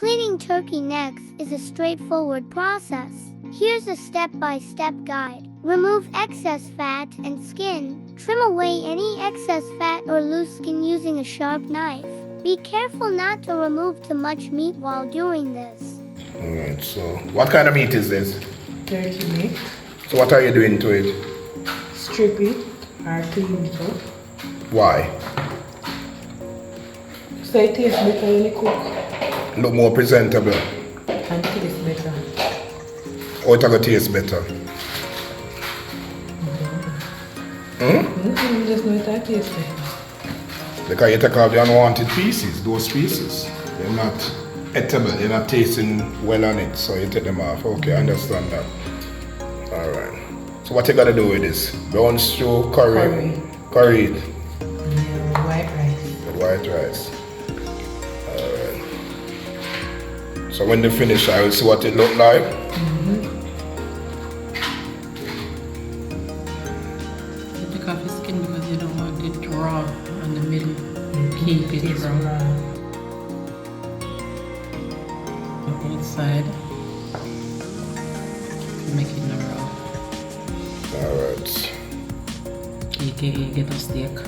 Cleaning turkey necks is a straightforward process. Here's a step-by-step guide. Remove excess fat and skin. Trim away any excess fat or loose skin using a sharp knife. Be careful not to remove too much meat while doing this. Alright, so what kind of meat is this? Turkey meat. So what are you doing to it? Strip it or clean it up. Why? So it tastes better when you cook. Look more presentable. And taste better. Or it will taste better? You just know it will taste better. Because you take off the unwanted pieces, those pieces. They're not edible, they're not tasting well on it, so you take them off. Okay, I understand that. Alright. So what you gotta do with this? Brown stew, curry. Curry it. Yeah, white rice. With white rice. Alright. So when they finish, I will see what it look like. You take off the skin because you don't want it raw on the middle. Keep it raw. Both side. Make it no raw. Alright. AKA get a steak.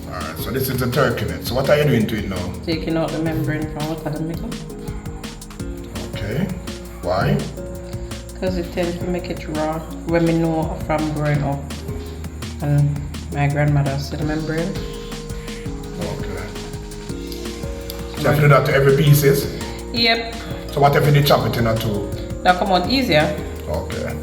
Alright, so this is the turkey neck. So what are you doing to it now? Taking out the membrane from what the middle. Okay. Why? Because it tends to make it raw. When we know from growing up. And my grandmother said the membrane. Okay. So you have to do that to every pieces? Yep. So what if you did chop it in two? That come out easier. Okay.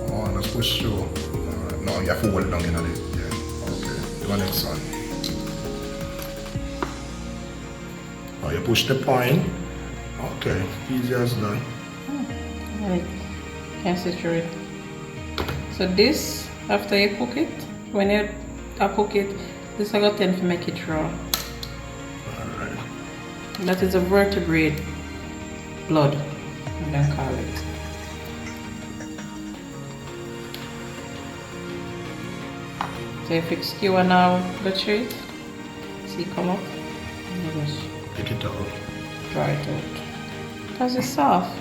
Oh, let's push through. Alright, no, you have to hold it down in it. Yeah. Okay. Do the next one. Oh, you push the point. Okay. Easy as done. Right. Can see through it. So this, after you cook it, when you cook it, this I got tend to make it raw. Alright. That is a vertebrate blood, we can call it. So if you skewer now the treat, see come up, and you just Pick it up. dry it out. Because it's soft.